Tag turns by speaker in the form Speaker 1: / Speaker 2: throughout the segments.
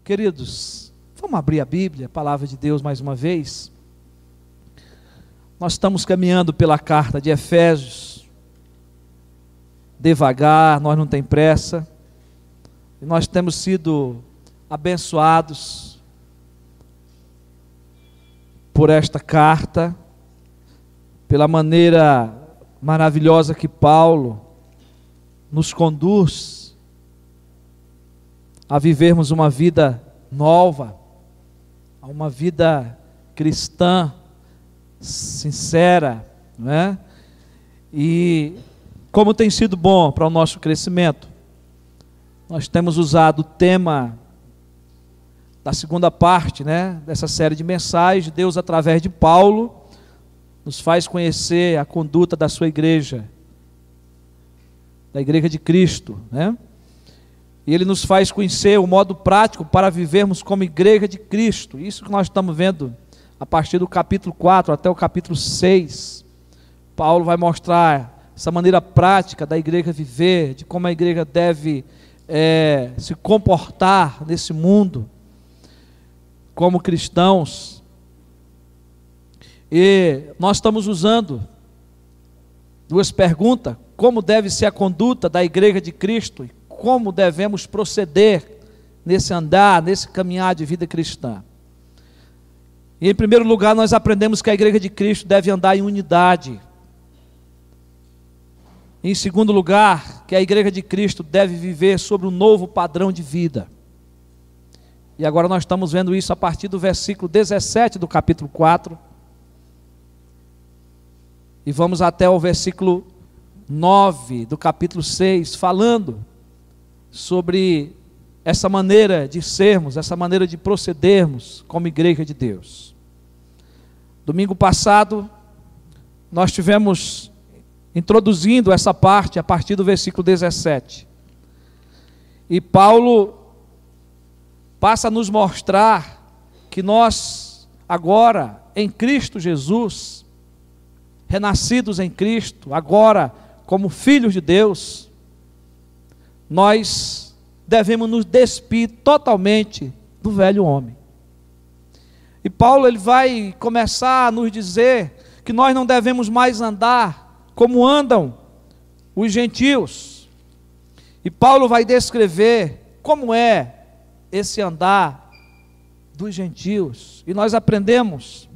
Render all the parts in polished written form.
Speaker 1: Queridos, vamos abrir a Bíblia, a palavra de Deus mais uma vez. Nós estamos caminhando pela carta de Efésios, devagar, nós não temos pressa, e nós temos sido abençoados por esta carta, pela maneira maravilhosa que Paulo nos conduz a vivermos uma vida nova, uma vida cristã, sincera, não é? E como tem sido bom para o nosso crescimento, nós temos usado o tema da segunda parte, né, dessa série de mensagens. Deus, através de Paulo, nos faz conhecer a conduta da sua igreja, da igreja de Cristo, né? E Ele nos faz conhecer o modo prático para vivermos como igreja de Cristo. Isso que nós estamos vendo a partir do capítulo 4 até o capítulo 6. Paulo vai mostrar essa maneira prática da igreja viver, de como a igreja deve se comportar nesse mundo, como cristãos. E nós estamos usando duas perguntas: como deve ser a conduta da igreja de Cristo, e como devemos proceder nesse andar, nesse caminhar de vida cristã. E em primeiro lugar, nós aprendemos que a igreja de Cristo deve andar em unidade. Em segundo lugar, que a igreja de Cristo deve viver sobre um novo padrão de vida. E agora nós estamos vendo isso a partir do versículo 17 do capítulo 4. E vamos até o versículo 9 do capítulo 6, falando sobre essa maneira de sermos, essa maneira de procedermos como igreja de Deus. Domingo passado, nós tivemos introduzindo essa parte a partir do versículo 17. E Paulo passa a nos mostrar que nós, agora, em Cristo Jesus, renascidos em Cristo, agora como filhos de Deus, nós devemos nos despir totalmente do velho homem. E Paulo ele vai começar a nos dizer que nós não devemos mais andar como andam os gentios. E Paulo vai descrever como é esse andar dos gentios. E nós aprendemos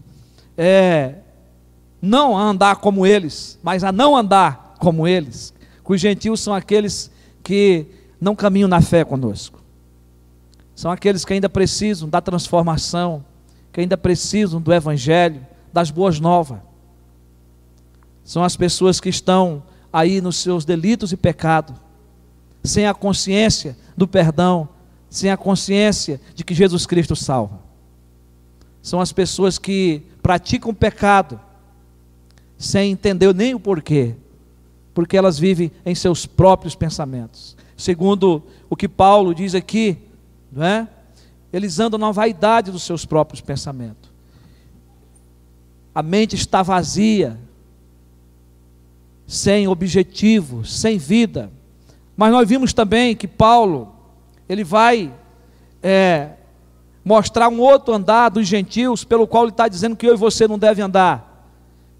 Speaker 1: não a andar como eles, mas a não andar como eles. Os gentios são aqueles que não caminham na fé conosco. São aqueles que ainda precisam da transformação, que ainda precisam do evangelho, das boas novas. São as pessoas que estão aí nos seus delitos e pecados, sem a consciência do perdão, sem a consciência de que Jesus Cristo salva. São as pessoas que praticam pecado, sem entender nem o porquê, porque elas vivem em seus próprios pensamentos. Segundo o que Paulo diz aqui, não é? Eles andam na vaidade dos seus próprios pensamentos. A mente está vazia, sem objetivo, sem vida. Mas nós vimos também que Paulo, ele vai mostrar um outro andar dos gentios, pelo qual ele está dizendo que eu e você não devem andar.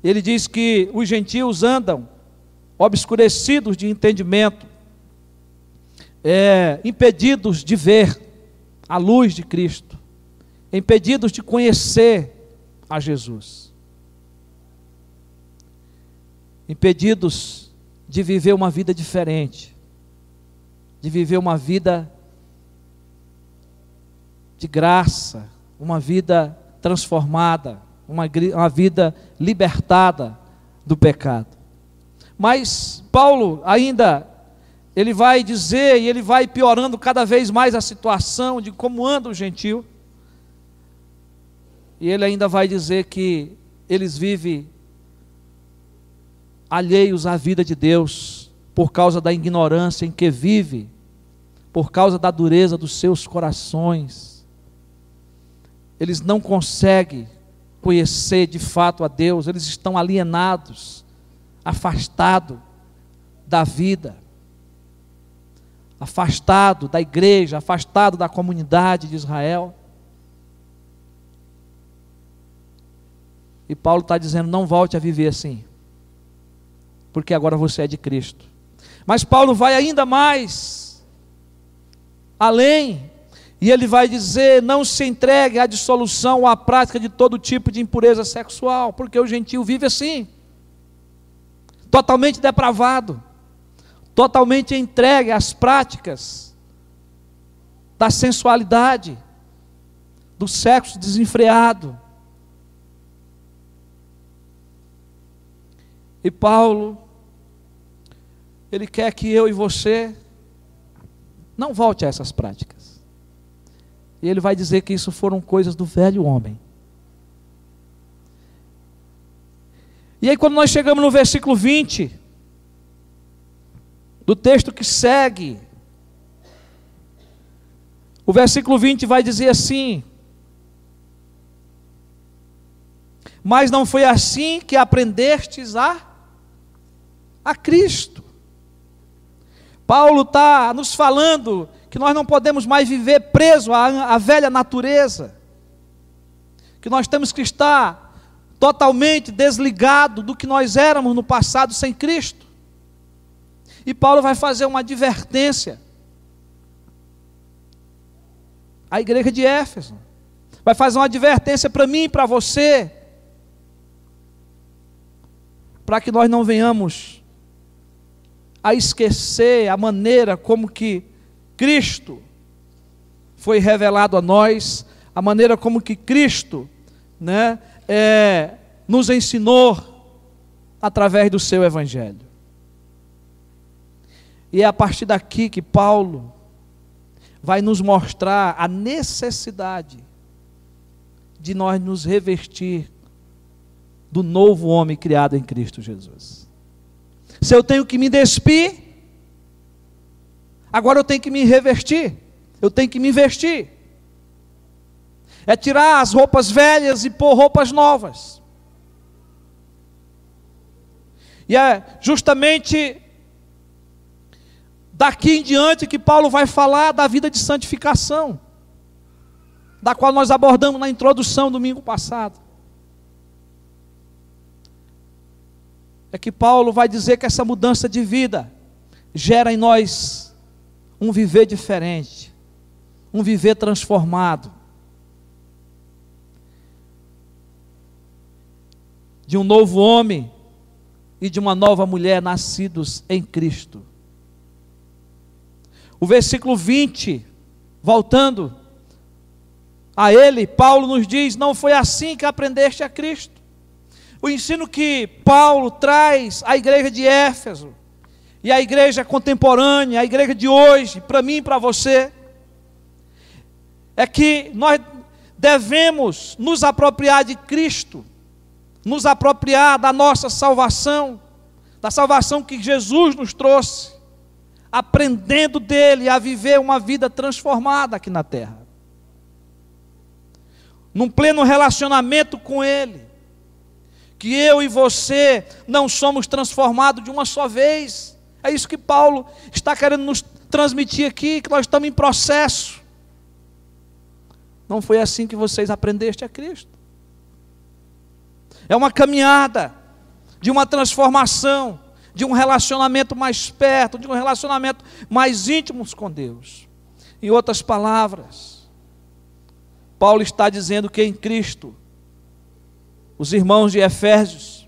Speaker 1: Ele diz que os gentios andam obscurecidos de entendimento, impedidos de ver a luz de Cristo, impedidos de conhecer a Jesus, impedidos de viver uma vida diferente, de viver uma vida de graça, uma vida transformada, uma vida libertada do pecado. Mas Paulo ainda, ele vai dizer, e ele vai piorando cada vez mais a situação de como anda o gentio, e ele ainda vai dizer que eles vivem alheios à vida de Deus, por causa da ignorância em que vive, por causa da dureza dos seus corações. Eles não conseguem conhecer de fato a Deus, eles estão alienados, afastados da vida. afastado da igreja, afastado da comunidade de Israel. E Paulo está dizendo: não volte a viver assim, porque agora você é de Cristo. Mas Paulo vai ainda mais além, e ele vai dizer: não se entregue à dissolução ou à prática de todo tipo de impureza sexual, porque o gentio vive assim, totalmente depravado, totalmente entregue às práticas da sensualidade, do sexo desenfreado. E Paulo, ele quer que eu e você não volte a essas práticas. E ele vai dizer que isso foram coisas do velho homem. E aí, quando nós chegamos no versículo 20 do texto que segue, o versículo 20 vai dizer assim: mas não foi assim que aprendestes a Cristo. Paulo está nos falando que nós não podemos mais viver preso à velha natureza, que nós temos que estar totalmente desligado do que nós éramos no passado sem Cristo. E Paulo vai fazer uma advertência à igreja de Éfeso, vai fazer uma advertência para mim e para você, para que nós não venhamos a esquecer a maneira como que Cristo foi revelado a nós, a maneira como que Cristo, nos ensinou através do seu Evangelho. E é a partir daqui que Paulo vai nos mostrar a necessidade de nós nos revestir do novo homem criado em Cristo Jesus. Se eu tenho que me despir, agora eu tenho que me revestir, eu tenho que me vestir. É tirar as roupas velhas e pôr roupas novas. E é justamente daqui em diante que Paulo vai falar da vida de santificação, da qual nós abordamos na introdução domingo passado. É que Paulo vai dizer que essa mudança de vida gera em nós um viver diferente, um viver transformado, de um novo homem e de uma nova mulher nascidos em Cristo. O versículo 20, voltando a ele, Paulo nos diz: não foi assim que aprendeste a Cristo. O ensino que Paulo traz à igreja de Éfeso, e à igreja contemporânea, à igreja de hoje, para mim e para você, é que nós devemos nos apropriar de Cristo, nos apropriar da nossa salvação, da salvação que Jesus nos trouxe, aprendendo dele a viver uma vida transformada aqui na terra, num pleno relacionamento com ele, que eu e você não somos transformados de uma só vez. É isso que Paulo está querendo nos transmitir aqui, que nós estamos em processo. Não foi assim que vocês aprendeste a Cristo. É uma caminhada de uma transformação, de um relacionamento mais perto, de um relacionamento mais íntimo com Deus. Em outras palavras, Paulo está dizendo que em Cristo, os irmãos de Efésios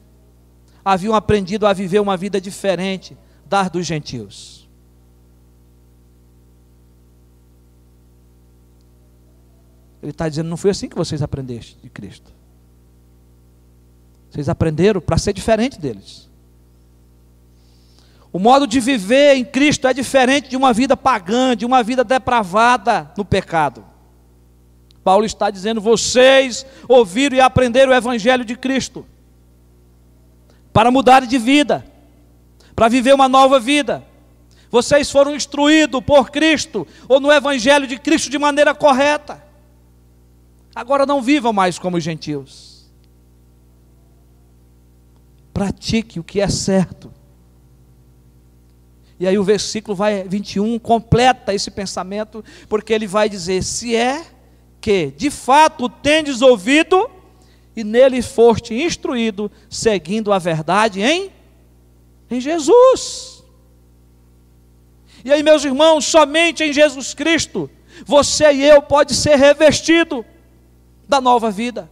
Speaker 1: haviam aprendido a viver uma vida diferente da dos gentios. Ele está dizendo: não foi assim que vocês aprendeste de Cristo. Vocês aprenderam para ser diferente deles. O modo de viver em Cristo é diferente de uma vida pagã, de uma vida depravada no pecado. Paulo está dizendo: vocês ouviram e aprenderam o Evangelho de Cristo para mudar de vida, para viver uma nova vida. Vocês foram instruídos por Cristo ou no Evangelho de Cristo de maneira correta. Agora não vivam mais como os gentios. Pratique o que é certo E aí o versículo 21 completa esse pensamento, porque ele vai dizer: se é que de fato tendes ouvido, e nele foste instruído, seguindo a verdade em Jesus. E aí, meus irmãos, somente em Jesus Cristo, você e eu pode ser revestido da nova vida.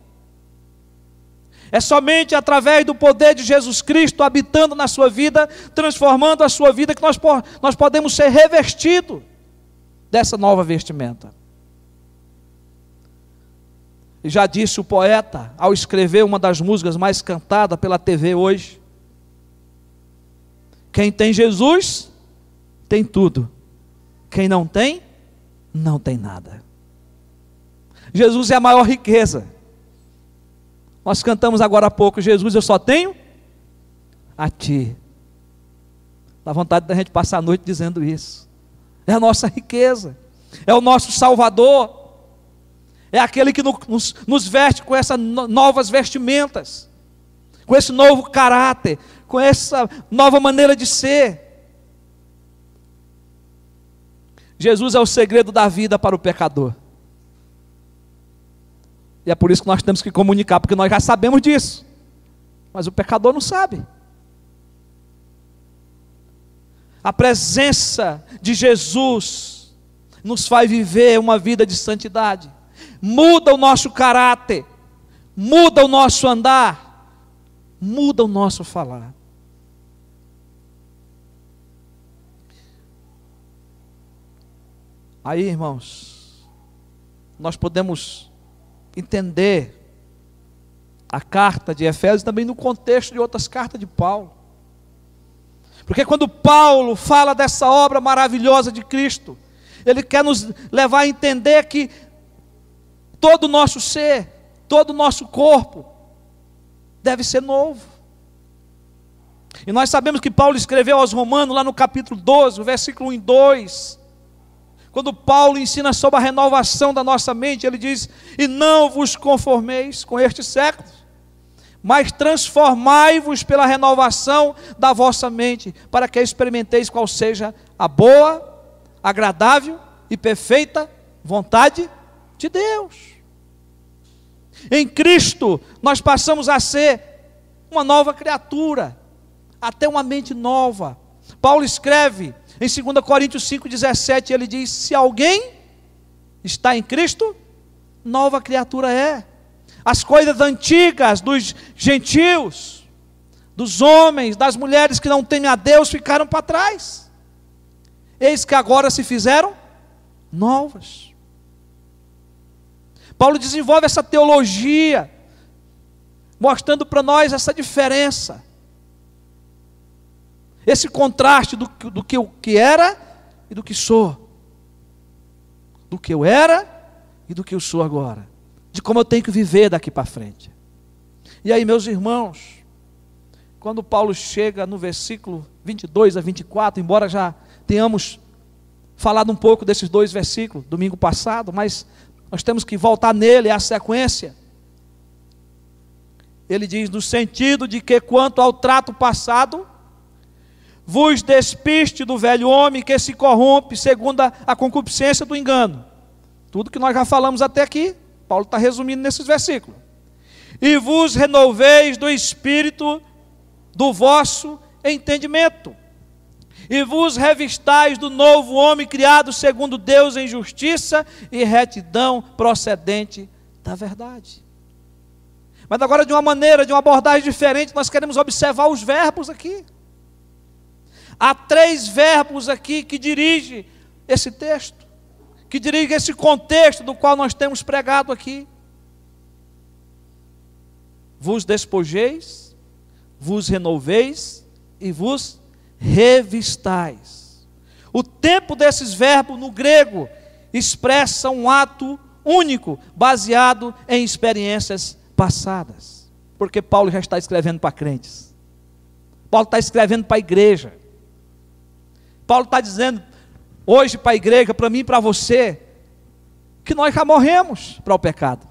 Speaker 1: É somente através do poder de Jesus Cristo habitando na sua vida, transformando a sua vida, que nós podemos ser revestidos dessa nova vestimenta. E já disse o poeta, ao escrever uma das músicas mais cantadas pela TV hoje: quem tem Jesus, tem tudo. Quem não tem, não tem nada. Jesus é a maior riqueza. Nós cantamos agora há pouco: Jesus, eu só tenho a Ti. Dá vontade da gente passar a noite dizendo isso. É a nossa riqueza, é o nosso Salvador, é aquele que nos veste com essas novas vestimentas, com esse novo caráter, com essa nova maneira de ser. Jesus é o segredo da vida para o pecador. E é por isso que nós temos que comunicar, porque nós já sabemos disso, mas o pecador não sabe. A presença de Jesus nos faz viver uma vida de santidade, muda o nosso caráter, muda o nosso andar, muda o nosso falar. Aí, irmãos, nós podemos entender a carta de Efésios também no contexto de outras cartas de Paulo. Porque quando Paulo fala dessa obra maravilhosa de Cristo, ele quer nos levar a entender que todo o nosso ser, todo o nosso corpo deve ser novo. E nós sabemos que Paulo escreveu aos Romanos, lá no capítulo 12, o versículo 1 e 2, quando Paulo ensina sobre a renovação da nossa mente, ele diz: e não vos conformeis com este século, mas transformai-vos pela renovação da vossa mente, para que experimenteis qual seja a boa, agradável e perfeita vontade de Deus. Em Cristo nós passamos a ser uma nova criatura, até uma mente nova. Paulo escreve em 2 Coríntios 5,17, ele diz: se alguém está em Cristo, nova criatura é. As coisas antigas dos gentios, dos homens, das mulheres que não temem a Deus, ficaram para trás. Eis que agora se fizeram novas. Paulo desenvolve essa teologia, mostrando para nós essa diferença, esse contraste do que era e do que sou, do que eu era e do que eu sou agora, de como eu tenho que viver daqui para frente. E aí, meus irmãos, quando Paulo chega no versículo 22 a 24, embora já tenhamos falado um pouco desses dois versículos domingo passado, mas nós temos que voltar nele, é a sequência. Ele diz: no sentido de que quanto ao trato passado, vos despiste do velho homem que se corrompe segundo a concupiscência do engano. Tudo que nós já falamos até aqui, Paulo está resumindo nesses versículos. E vos renoveis do espírito do vosso entendimento, e vos revistais do novo homem criado segundo Deus em justiça e retidão procedente da verdade. Mas agora de uma maneira, de uma abordagem diferente, nós queremos observar os verbos aqui. Há 3 verbos aqui que dirigem esse texto, que dirigem esse contexto do qual nós temos pregado aqui. Vos despojeis, vos renoveis e vos revistais. O tempo desses verbos no grego expressa um ato único, baseado em experiências passadas. Porque Paulo já está escrevendo para crentes. Paulo está escrevendo para a igreja. Paulo está dizendo hoje para a igreja, para mim e para você, que nós já morremos para o pecado,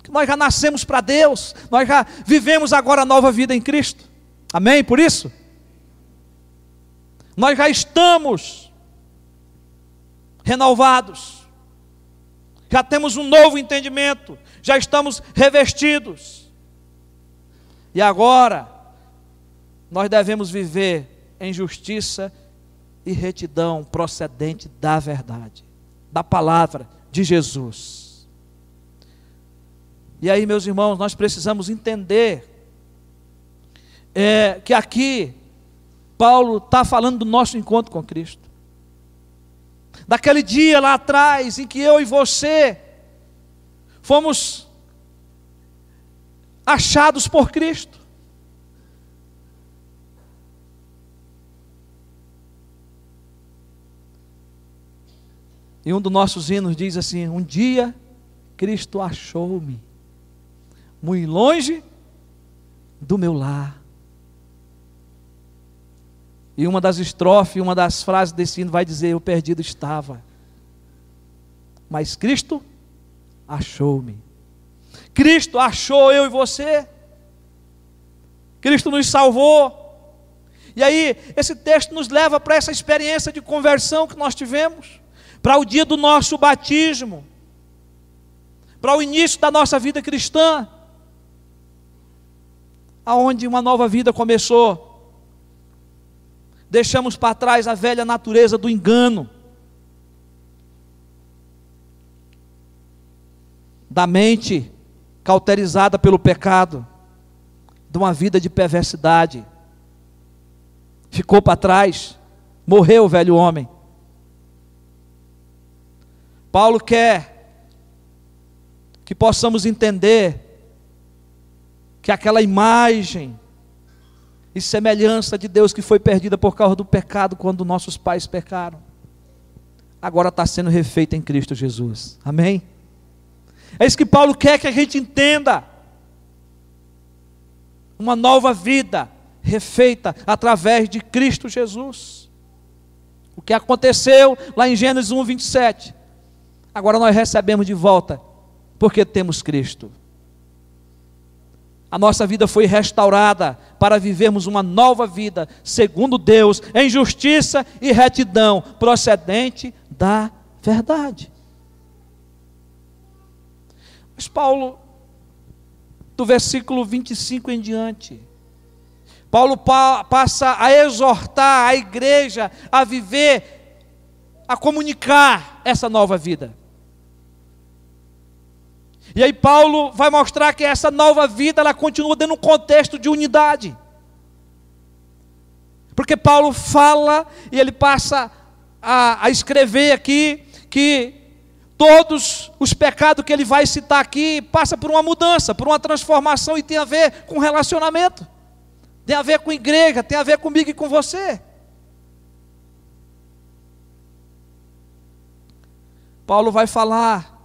Speaker 1: que nós já nascemos para Deus, nós já vivemos agora a nova vida em Cristo. Amém? Por isso, Nós já estamos renovados, já temos um novo entendimento, já estamos revestidos. E agora, nós devemos viver em justiça e retidão procedente da verdade, da palavra de Jesus. E aí, meus irmãos, nós precisamos entender que aqui Paulo está falando do nosso encontro com Cristo, daquele dia lá atrás em que eu e você fomos achados por Cristo. E um dos nossos hinos diz assim: um dia Cristo achou-me, muito longe do meu lar. E uma das estrofes, uma das frases desse hino vai dizer: eu perdido estava, mas Cristo achou-me. Cristo achou eu e você. Cristo nos salvou. E aí, esse texto nos leva para essa experiência de conversão que nós tivemos, para o dia do nosso batismo, para o início da nossa vida cristã, aonde uma nova vida começou. Deixamos para trás a velha natureza do engano, da mente cauterizada pelo pecado, de uma vida de perversidade. Ficou para trás, morreu o velho homem. Paulo quer que possamos entender que aquela imagem e semelhança de Deus que foi perdida por causa do pecado quando nossos pais pecaram, agora está sendo refeita em Cristo Jesus. Amém? É isso que Paulo quer que a gente entenda. Uma nova vida refeita através de Cristo Jesus. O que aconteceu lá em Gênesis 1, 27, agora nós recebemos de volta, porque temos Cristo. A nossa vida foi restaurada para vivermos uma nova vida, segundo Deus, em justiça e retidão, procedente da verdade. Mas Paulo, do versículo 25 em diante, Paulo passa a exortar a igreja a viver, a comunicar essa nova vida. E aí Paulo vai mostrar que essa nova vida, ela continua dentro de um contexto de unidade. Porque Paulo fala, e ele passa a escrever aqui, que todos os pecados que ele vai citar aqui, passa por uma mudança, por uma transformação, e tem a ver com relacionamento, tem a ver com igreja, tem a ver comigo e com você. Paulo vai falar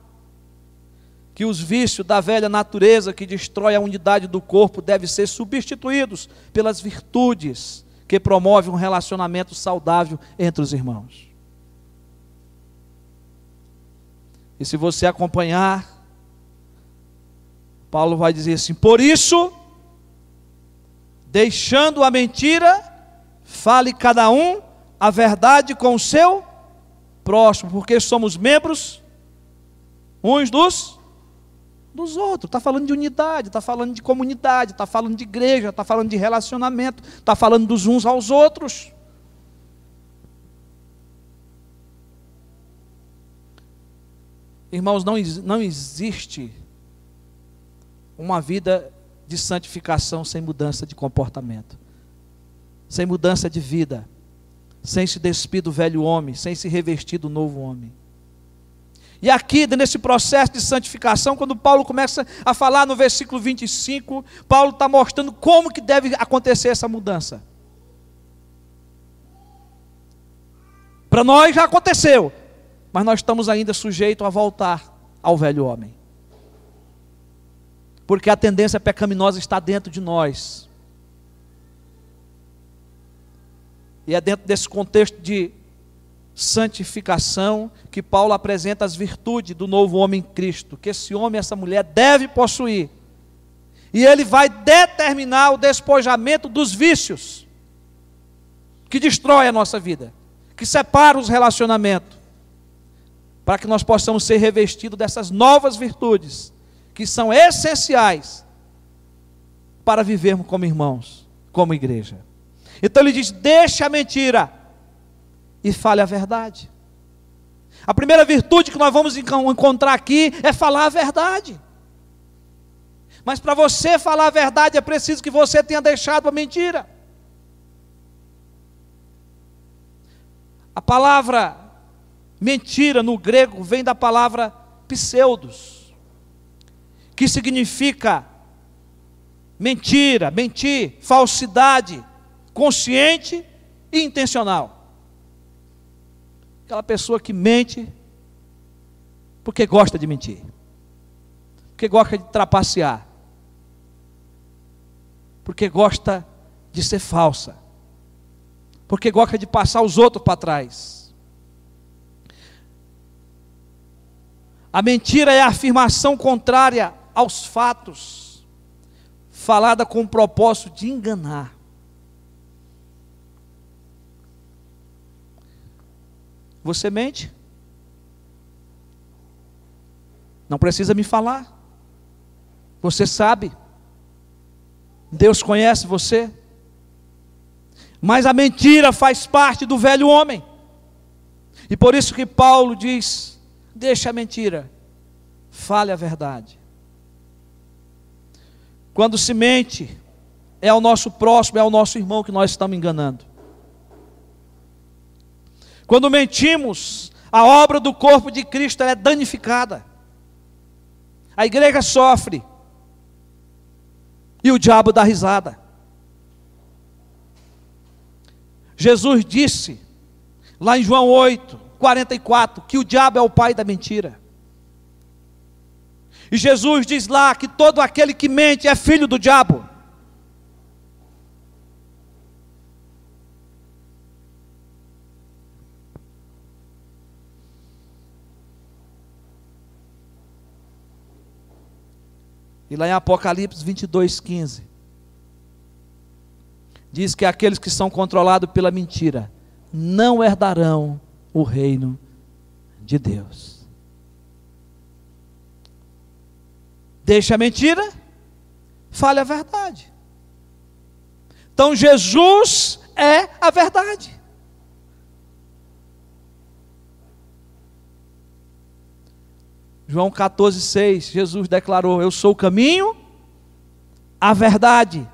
Speaker 1: que os vícios da velha natureza que destrói a unidade do corpo devem ser substituídos pelas virtudes que promovem um relacionamento saudável entre os irmãos. E se você acompanhar, Paulo vai dizer assim: por isso, deixando a mentira, fale cada um a verdade com o seu próximo, porque somos membros uns dos outros. Está falando de unidade, está falando de comunidade, está falando de igreja, está falando de relacionamento, está falando dos uns aos outros. Irmãos, não existe uma vida de santificação sem mudança de comportamento, sem mudança de vida, sem se despir do velho homem, sem se revestir do novo homem. E aqui, nesse processo de santificação, quando Paulo começa a falar no versículo 25, Paulo está mostrando como que deve acontecer essa mudança. Para nós já aconteceu, mas nós estamos ainda sujeitos a voltar ao velho homem. Porque a tendência pecaminosa está dentro de nós. E é dentro desse contexto de santificação que Paulo apresenta as virtudes do novo homem em Cristo, que esse homem e essa mulher devem possuir. E ele vai determinar o despojamento dos vícios que destrói a nossa vida, que separa os relacionamentos, para que nós possamos ser revestidos dessas novas virtudes, que são essenciais para vivermos como irmãos, como igreja. Então ele diz: deixe a mentira e fale a verdade. A primeira virtude que nós vamos encontrar aqui é falar a verdade. Mas para você falar a verdade é preciso que você tenha deixado a mentira. A palavra mentira no grego vem da palavra pseudos, que significa mentira, mentir, falsidade, consciente e intencional. Aquela pessoa que mente porque gosta de mentir, porque gosta de trapacear, porque gosta de ser falsa, porque gosta de passar os outros para trás. A mentira é a afirmação contrária aos fatos, falada com o propósito de enganar. Você mente? Não precisa me falar. Você sabe. Deus conhece você. Mas a mentira faz parte do velho homem. E por isso que Paulo diz: deixa a mentira, fale a verdade. Quando se mente, é ao nosso próximo, é ao nosso irmão que nós estamos enganando. Quando mentimos, a obra do corpo de Cristo é danificada. A igreja sofre e o diabo dá risada. Jesus disse lá em João 8:44 que o diabo é o pai da mentira. E Jesus diz lá que todo aquele que mente é filho do diabo. E lá em Apocalipse 22:15 diz que aqueles que são controlados pela mentira não herdarão o reino de Deus. Deixe a mentira, fale a verdade. Então Jesus é a verdade. João 14:6, Jesus declarou: eu sou o caminho, a verdade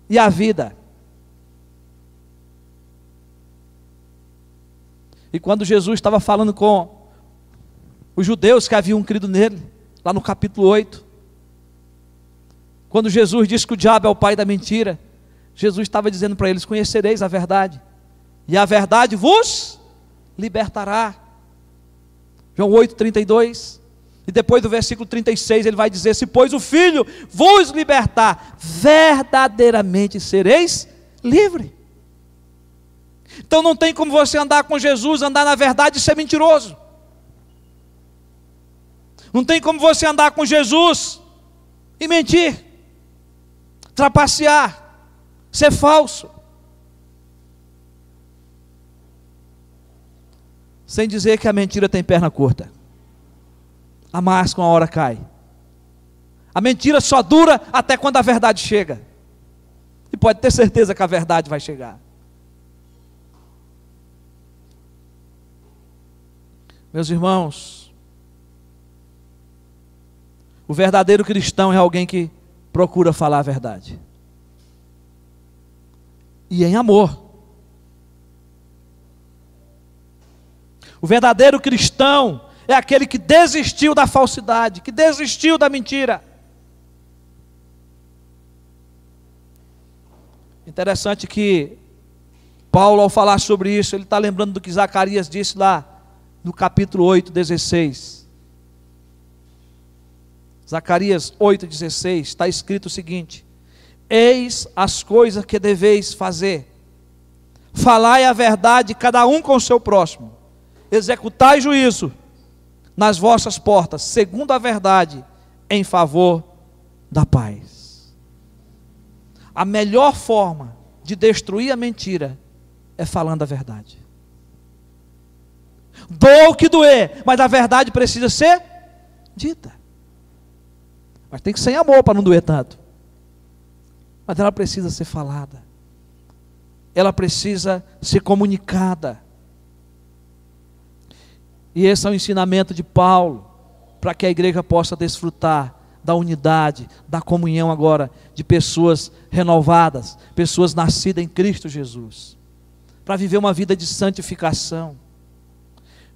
Speaker 1: e a vida. E quando Jesus estava falando com os judeus que haviam crido nele, lá no capítulo 8, quando Jesus disse que o diabo é o pai da mentira, Jesus estava dizendo para eles: conhecereis a verdade, e a verdade vos libertará. João 8:32. E depois do versículo 36 ele vai dizer: se pois o Filho vos libertar, verdadeiramente sereis livres. Então não tem como você andar com Jesus, andar na verdade e ser mentiroso. Não tem como você andar com Jesus e mentir, trapacear, ser falso. Sem dizer que a mentira tem perna curta. A máscara uma hora cai. A mentira só dura até quando a verdade chega. E pode ter certeza que a verdade vai chegar. Meus irmãos, o verdadeiro cristão é alguém que procura falar a verdade. E em amor. O verdadeiro cristão é aquele que desistiu da falsidade, que desistiu da mentira. Interessante que Paulo, ao falar sobre isso, ele está lembrando do que Zacarias disse lá no capítulo 8:16. Zacarias 8:16, está escrito o seguinte: eis as coisas que deveis fazer, falai a verdade cada um com o seu próximo, executai juízo nas vossas portas, segundo a verdade, em favor da paz. A melhor forma de destruir a mentira é falando a verdade. Doa o que doer, mas a verdade precisa ser dita. Mas tem que ser em amor para não doer tanto. Mas ela precisa ser falada. Ela precisa ser comunicada. E esse é o ensinamento de Paulo, para que a igreja possa desfrutar da unidade, da comunhão agora, de pessoas renovadas, pessoas nascidas em Cristo Jesus, para viver uma vida de santificação.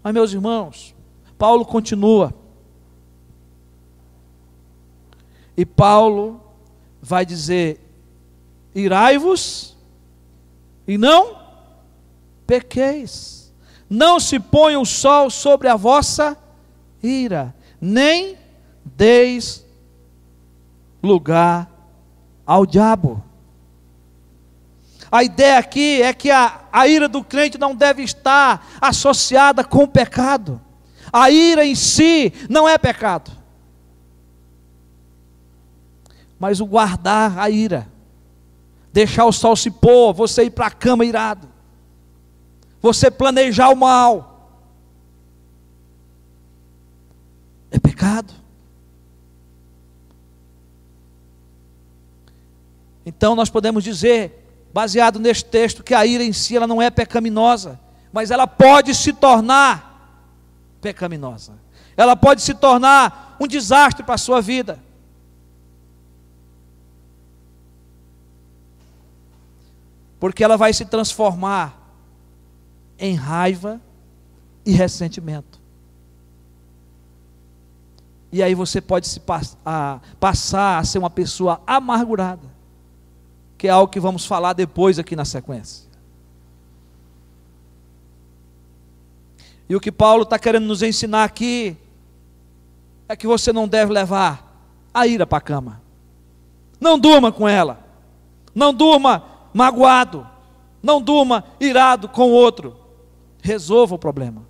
Speaker 1: Mas, meus irmãos, Paulo continua, e Paulo vai dizer: irai-vos e não pequeis, não se ponha o sol sobre a vossa ira, nem deis lugar ao diabo. A ideia aqui é que a ira do crente não deve estar associada com o pecado. A ira em si não é pecado, mas o guardar a ira, deixar o sol se pôr, você ir para a cama irado, você planejar o mal, é pecado. Então nós podemos dizer, baseado neste texto, que a ira em si ela não é pecaminosa, mas ela pode se tornar pecaminosa. Ela pode se tornar um desastre para a sua vida. Porque ela vai se transformar em raiva e ressentimento. E aí você pode passar a ser uma pessoa amargurada, que é algo que vamos falar depois aqui na sequência. E o que Paulo está querendo nos ensinar aqui é que você não deve levar a ira para a cama. Não durma com ela. Não durma magoado. Não durma irado com o outro. Resolva o problema.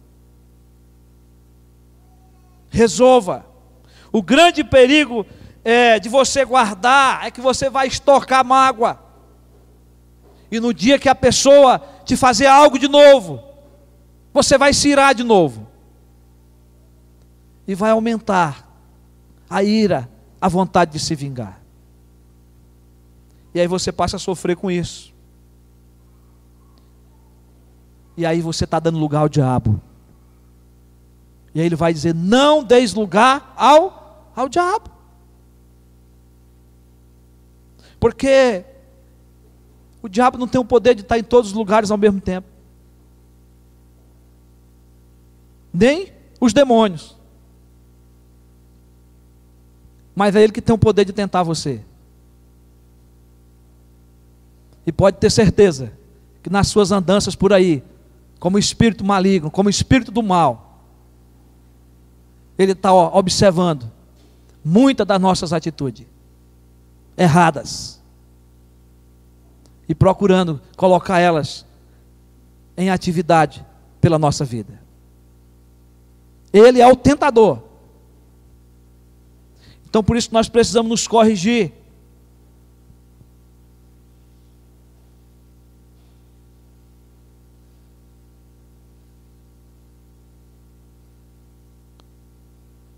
Speaker 1: Resolva. O grande perigo de você guardar é que você vai estocar mágoa. E no dia que a pessoa te fazer algo de novo, você vai se irar de novo. E vai aumentar a ira, a vontade de se vingar. E aí você passa a sofrer com isso. E aí você está dando lugar ao diabo. E aí ele vai dizer: não deis lugar ao diabo. Porque o diabo não tem o poder de estar em todos os lugares ao mesmo tempo. Nem os demônios. Mas é ele que tem o poder de tentar você. E pode ter certeza que nas suas andanças por aí, como espírito maligno, como espírito do mal, ele está observando muitas das nossas atitudes erradas e procurando colocar elas em atividade pela nossa vida. Ele é o tentador. Então por isso nós precisamos nos corrigir.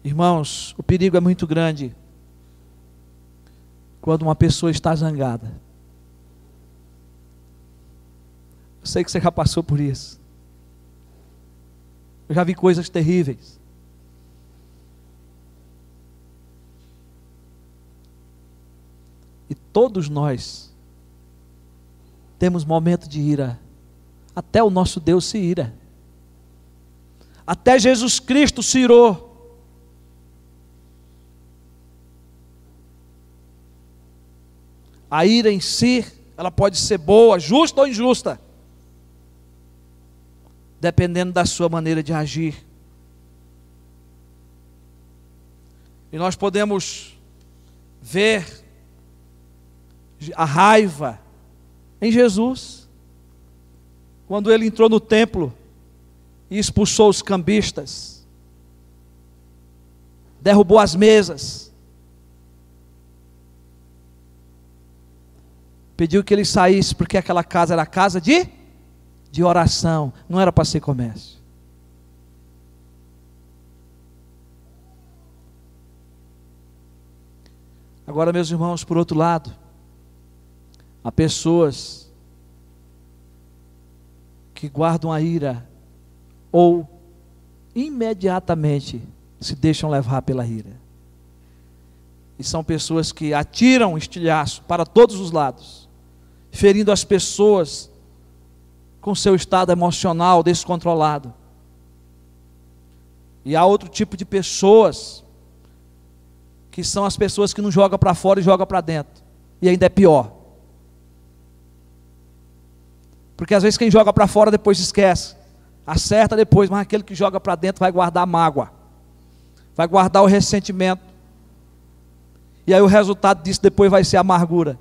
Speaker 1: Irmãos, o perigo é muito grande quando uma pessoa está zangada. Eu sei que você já passou por isso. Eu já vi coisas terríveis. E todos nós temos momentos de ira. Até o nosso Deus se ira. Até Jesus Cristo se irou. A ira em si, ela pode ser boa, justa ou injusta, dependendo da sua maneira de agir. E nós podemos ver a raiva em Jesus, quando ele entrou no templo e expulsou os cambistas, derrubou as mesas, pediu que ele saísse, porque aquela casa era casa de de oração, não era para ser comércio. Agora, meus irmãos, por outro lado, há pessoas que guardam a ira ou imediatamente se deixam levar pela ira. E são pessoas que atiram estilhaço para todos os lados, ferindo as pessoas com seu estado emocional descontrolado. E há outro tipo de pessoas, que são as pessoas que não jogam para fora e jogam para dentro. E ainda é pior. Porque às vezes quem joga para fora depois esquece. Acerta depois, mas aquele que joga para dentro vai guardar a mágoa. Vai guardar o ressentimento. E aí o resultado disso depois vai ser amargura.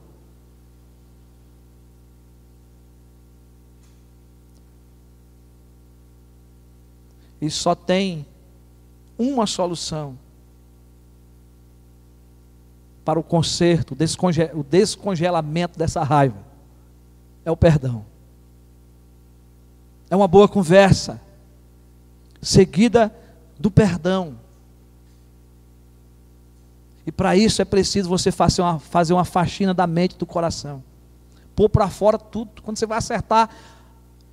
Speaker 1: E só tem uma solução para o conserto, o descongelamento dessa raiva. É o perdão. É uma boa conversa, seguida do perdão. E para isso é preciso você fazer uma faxina da mente e do coração. Pôr para fora tudo. Quando você vai acertar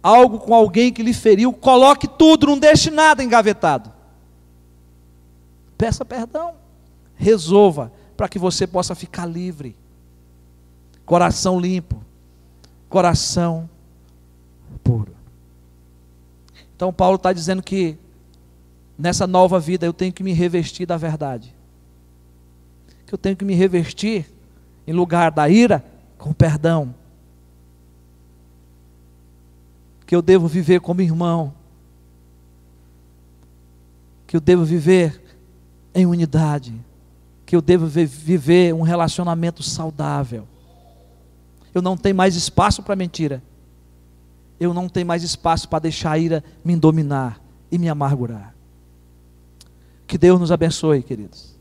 Speaker 1: algo com alguém que lhe feriu, coloque tudo, não deixe nada engavetado. Peça perdão. Resolva, para que você possa ficar livre. Coração limpo. Coração puro. Então Paulo está dizendo que nessa nova vida eu tenho que me revestir da verdade. Que eu tenho que me revestir, em lugar da ira, com perdão. Que eu devo viver como irmão. Que eu devo viver em unidade. Que eu devo viver um relacionamento saudável. Eu não tenho mais espaço para mentira. Eu não tenho mais espaço para deixar a ira me dominar e me amargurar. Que Deus nos abençoe, queridos.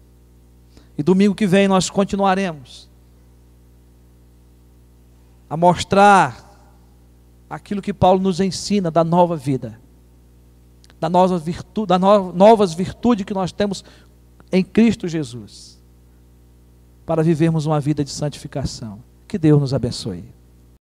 Speaker 1: E domingo que vem nós continuaremos a mostrar aquilo que Paulo nos ensina da nova vida, das novas virtudes que nós temos em Cristo Jesus, para vivermos uma vida de santificação. Que Deus nos abençoe.